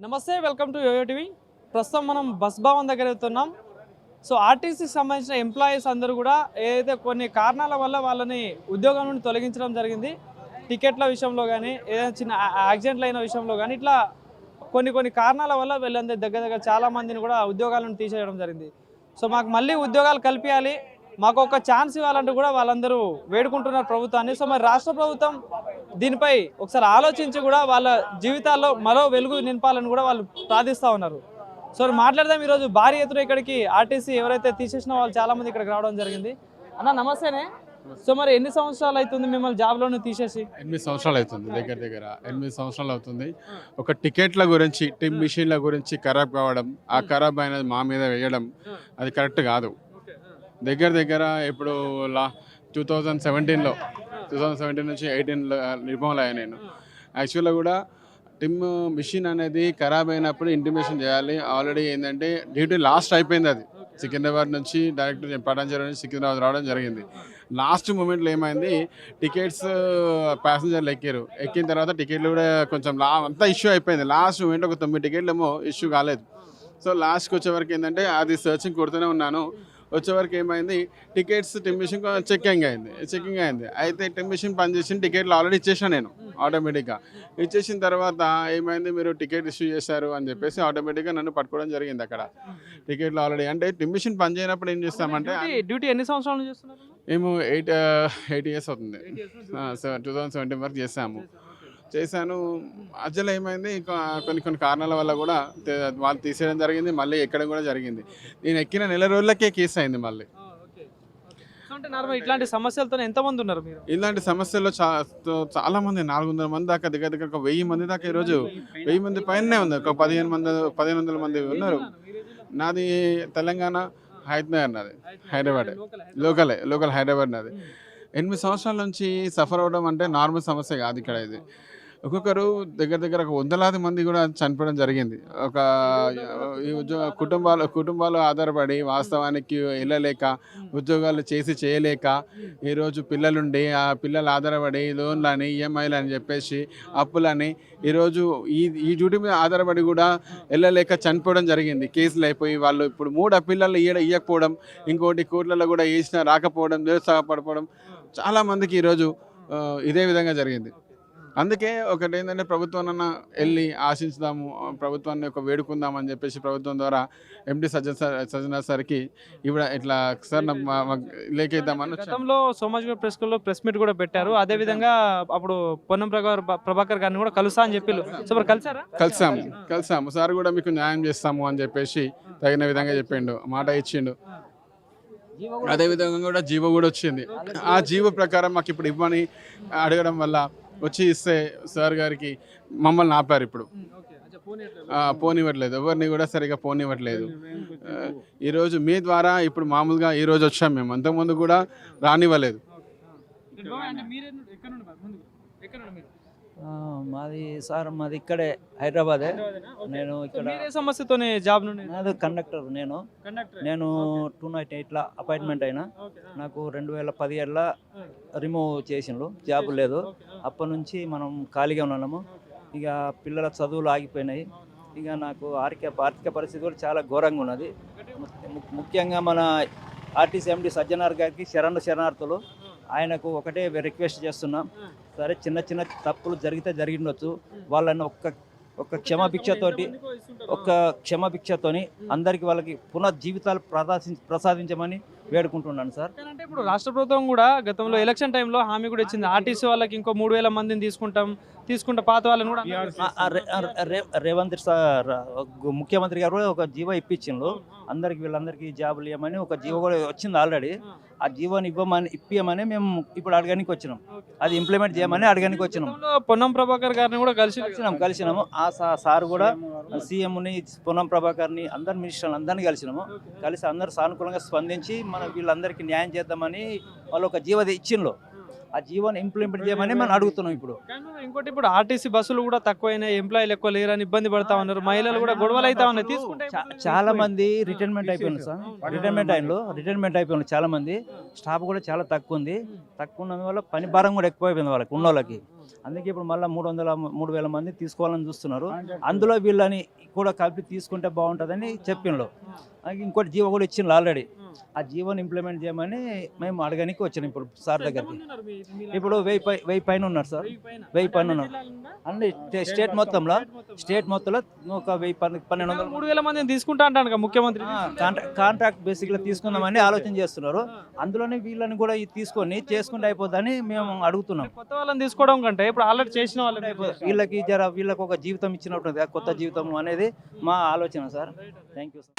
నమస్తే, welcome to yo-yo TV. ప్రస్తుతం మనం బస్ భవన్ దగ్గర వెళ్తున్నాం. సో ఆర్టీసీకి సంబంధించిన ఎంప్లాయీస్ అందరూ కూడా ఏదైతే కొన్ని కారణాల వల్ల వాళ్ళని ఉద్యోగం నుండి తొలగించడం జరిగింది, టికెట్ల విషయంలో కానీ ఏదైనా చిన్న యాక్సిడెంట్లు అయిన విషయంలో కానీ ఇట్లా కొన్ని కారణాల వల్ల వీళ్ళందరూ దగ్గర చాలా మందిని కూడా ఉద్యోగాలను తీసేయడం జరిగింది. సో మాకు మళ్ళీ ఉద్యోగాలు కల్పించాలి, మాకు ఒక ఛాన్స్ ఇవ్వాలంటూ కూడా వాళ్ళందరూ వేడుకుంటున్నారు ప్రభుత్వాన్ని. సో మరి రాష్ట్ర ప్రభుత్వం దీనిపై ఒకసారి ఆలోచించి కూడా వాళ్ళ జీవితాల్లో మరో వెలుగు నింపాలని కూడా వాళ్ళు ప్రార్థిస్తూ ఉన్నారు. సో మాట్లాడదాం. ఈరోజు భారీ ఎత్తున ఇక్కడికి ఆర్టీసీ ఎవరైతే తీసేసిన వాళ్ళు చాలా మంది ఇక్కడికి రావడం జరిగింది. అన్న నమస్తేనే. సో మరి ఎన్ని సంవత్సరాలు అవుతుంది మిమ్మల్ని జాబ్లోనే తీసేసి? 8 సంవత్సరాలు అవుతుంది, దగ్గర 8 సంవత్సరాలు అవుతుంది. ఒక టికెట్ల గురించి, టిప్ మిషన్ల గురించి ఖరాబ్ కావడం, ఆ ఖరాబ్ అయినది మా మీద వేయడం అది కరెక్ట్ కాదు. దగ్గర ఇప్పుడు 2017 నుంచి 18 రిమూవల్ అయ్యా నేను. యాక్చువల్గా కూడా టిమ్ మిషన్ అనేది ఖరాబ్ అయినప్పుడు ఇంటిమేషన్ చేయాలి. ఆల్రెడీ ఏంటంటే డ్యూటీ లాస్ట్ అయిపోయింది, అది సికింద్రాబాద్ నుంచి డైరెక్ట్ పటాన్చెరు నుంచి సికింద్రాబాద్ రావడం జరిగింది. లాస్ట్ మూమెంట్లో ఏమైంది, టికెట్స్ ప్యాసింజర్లు ఎక్కిన తర్వాత టికెట్లు కూడా కొంచెం అంతా ఇష్యూ అయిపోయింది. లాస్ట్ మూమెంట్ ఒక 9 టికెట్లు ఏమో ఇష్యూ కాలేదు. సో లాస్ట్కి వచ్చేవరకు ఏంటంటే అది సర్చింగ్ కొడుతూనే ఉన్నాను. వచ్చేవరకు ఏమైంది, టికెట్స్ టిమ్ మిషన్ చెకింగ్ అయింది. అయితే టిమ్ మిషన్ పనిచేసిన టికెట్లు ఆల్రెడీ ఇచ్చేసాను నేను ఆటోమేటిక్గా. ఇచ్చేసిన తర్వాత ఏమైంది, మీరు టికెట్ ఇష్యూ చేశారు అని చెప్పేసి ఆటోమేటిక్గా నన్ను పట్టుకోవడం జరిగింది. అక్కడ టికెట్లు ఆల్రెడీ అంటే టిమ్ మిషన్ పని చేయనప్పుడు ఏం చేస్తామంటే, డ్యూటీ ఎన్ని సంవత్సరాలు చేస్తున్నారు? మేము 8 ఇయర్స్ అవుతుంది. 2017 వరకు చేశాను. అజ్జలో ఏమైంది, కొన్ని కారణాల వల్ల కూడా వాళ్ళు తీసేయడం జరిగింది, మళ్ళీ ఎక్కడం కూడా జరిగింది. నేను ఎక్కిన నెల రోజులకే కేసు అయింది మళ్ళీ. అంటే నార్మల్ ఇట్లాంటి సమస్యలతో ఎంతమంది ఉన్నారు మీరు? ఇలాంటి సమస్యల్లో చాలా మంది, 400 మంది దాకా, దగ్గర ఒక 1000 మంది దాకా ఈరోజు 1000 మంది పైనే ఉంది. ఒక 1500 మంది ఉన్నారు. నాది తెలంగాణ హైదరాబాద్, నాది హైదరాబాద్, లోకల్ హైదరాబాద్ నాది. 8 సంవత్సరాల నుంచి సఫర్ అవ్వడం అంటే నార్మల్ సమస్య కాదు ఇక్కడ. ఇది ఒక్కొక్కరు దగ్గర ఒక 100,000 మంది కూడా చనిపోవడం జరిగింది. ఒక కుటుంబాలు ఆధారపడి వాస్తవానికి వెళ్ళలేక, ఉద్యోగాలు చేయలేక, ఈరోజు పిల్లలుండి ఆ పిల్లలు ఆధారపడి లోన్లని, ఈఎంఐలు అని చెప్పేసి అప్పులని, ఈరోజు ఈ డ్యూటీ మీద ఆధారపడి కూడా వెళ్ళలేక చనిపోవడం జరిగింది. కేసులు అయిపోయి వాళ్ళు ఇప్పుడు 3 అప్పీళ్ళల్లో ఇవ్వకపోవడం, ఇంకోటి కోర్టులలో కూడా వేసినా రాకపోవడం, నిరుత్సాహపడిపోవడం చాలామందికి ఈరోజు ఇదే విధంగా జరిగింది. అందుకే ఒకటి ఏంటంటే, ప్రభుత్వాన్ని వెళ్ళి ఆశించుదాము, ప్రభుత్వాన్ని ఒక వేడుకుందామని చెప్పేసి ప్రభుత్వం ద్వారా ఎండి సజ్జనార్ సార్కి ఇట్లా సార్ లేఖిద్దామని. గతంలో సోమాజిగూడ ప్రెస్ క్లబ్లో ప్రెస్ మీట్ కూడా పెట్టారు. అదేవిధంగా అప్పుడు పొన్నం ప్రభాకర్ గారిని కూడా కలుసా అని చెప్పి. సో మరి కలిసాము. సార్ కూడా మీకు న్యాయం చేస్తాము అని చెప్పేసి తగిన విధంగా చెప్పిండు, మాట ఇచ్చిండు. అదేవిధంగా కూడా జీవో కూడా వచ్చింది. ఆ జీవో ప్రకారం మాకు ఇప్పుడు ఇవ్వని అడగడం వల్ల వచ్చి ఇస్తే సార్ గారికి మమ్మల్ని ఆపారు. ఇప్పుడు పోనివ్వట్లేదు, ఎవరిని కూడా సరిగా పోనివ్వట్లేదు. ఈరోజు మీ ద్వారా ఇప్పుడు మామూలుగా ఈరోజు వచ్చాం మేము, అంతకుముందు కూడా రానివ్వలేదు. మాది ఇక్కడే హైదరాబాదే. నేను ఇక్కడ సమస్యతోనే జాబ్ నుండి నాది కండక్టర్. నేను 298 అపాయింట్మెంట్ అయినా. నాకు 2017 రిమూవ్ చేసిండ్రు, జాబ్ లేదు. అప్పటి నుంచి మనం ఖాళీగా ఉన్నాము. ఇక పిల్లల చదువులు ఆగిపోయినాయి. ఇక నాకు ఆర్థిక పరిస్థితి కూడా చాలా ఘోరంగా ఉన్నది. ముఖ్యంగా మన ఆర్టీసీ ఎండి సజ్జనార్ గారికి శరణార్థులు. ఆయనకు ఒకటే రిక్వెస్ట్ చేస్తున్నాం, సరే చిన్న తప్పులు జరిగిండొచ్చు, వాళ్ళని ఒక క్షమాభిక్షతోని అందరికి వాళ్ళకి పునర్జీవితాలు ప్రసాదించమని వేడుకుంటున్నాను సార్. అంటే ఇప్పుడు రాష్ట్ర ప్రభుత్వం కూడా గతంలో ఎలక్షన్ టైంలో హామీ కూడా ఇచ్చింది, ఆర్టీసీ వాళ్ళకి ఇంకో 3,000 మందిని తీసుకుంటా పాత వాళ్ళని కూడా. రేవంత్ ముఖ్యమంత్రి గారు ఒక జీవో ఇప్పించిండ్రు, వీళ్ళందరికీ జాబులు ఇవ్వమని ఒక జీవో కూడా వచ్చింది ఆల్రెడీ. ఆ జీవోని ఇప్పియమని మేము ఇప్పుడు అడగడానికి వచ్చినాం, అది ఇంప్లిమెంట్ చేయమని అడగడానికి వచ్చినాం. పొన్నం ప్రభాకర్ గారిని కూడా కలిసినాము. ఆ సార్ కూడా సీఎంని, పొన్నం ప్రభాకర్ని, అందరు మినిస్టర్లు అందరినీ కలిసి అందరూ సానుకూలంగా స్పందించి వీళ్ళందరికీ న్యాయం చేద్దామని వాళ్ళు ఒక జీవో ఇచ్చిండ్రు. ఆ జీవోని ఇంప్లిమెంట్ చేయమని మనం అడుగుతున్నాం. ఇంకోటి ఇప్పుడు ఆర్టీసీ బస్సులు కూడా తక్కువైనాయి, ఎంప్లాయీలు ఎక్కువ లేరని ఇబ్బంది పడతా ఉన్నారు, మహిళలు కూడా గొడవలు అవుతా ఉన్నాయి. చాలా మంది రిటైర్మెంట్ అయిపోయింది సార్, రిటైర్మెంట్ అయిపోయింది చాలా మంది. స్టాఫ్ కూడా చాలా తక్కువ ఉన్నందువల్ల పని భారం కూడా ఎక్కువ అయిపోయింది వాళ్ళకి, ఉన్నోళ్ళకి. అందుకే ఇప్పుడు మళ్ళీ 3,000 మంది తీసుకోవాలని చూస్తున్నారు. అందులో వీళ్ళని కూడా కలిపి తీసుకుంటే బాగుంటుందని చెప్పిండ్రు. ఇంకోటి జీవో కూడా ఇచ్చిండ్రు ఆల్రెడీ. ఆ జీవోని ఇంప్లిమెంట్ చేయమని మేము అడగడానికి వచ్చినాం ఇప్పుడు సార్ దగ్గరికి. ఇప్పుడు 1000 పైన ఉన్నారు సార్, 1000 పైన ఉన్నారు అన్ని స్టేట్ మొత్తంలో ఒక 1,000-1,200 3,000 మందిని తీసుకుంటా అంటాను కదా ముఖ్యమంత్రి. కాంట్రాక్ట్ బేసిక్లో తీసుకుందామని ఆలోచన చేస్తున్నారు. అందులోనే వీళ్ళని కూడా తీసుకొని చేసుకుంటే అయిపోద్దని మేము అడుగుతున్నాం. కొత్త వాళ్ళని తీసుకోవడం కంటే ఇప్పుడు ఆల్రెడీ చేసిన వాళ్ళని వీళ్ళకి ఒక జీవితం ఇచ్చినట్టు కొత్త జీవితం అనేది మా ఆలోచన సార్. Thank you sir.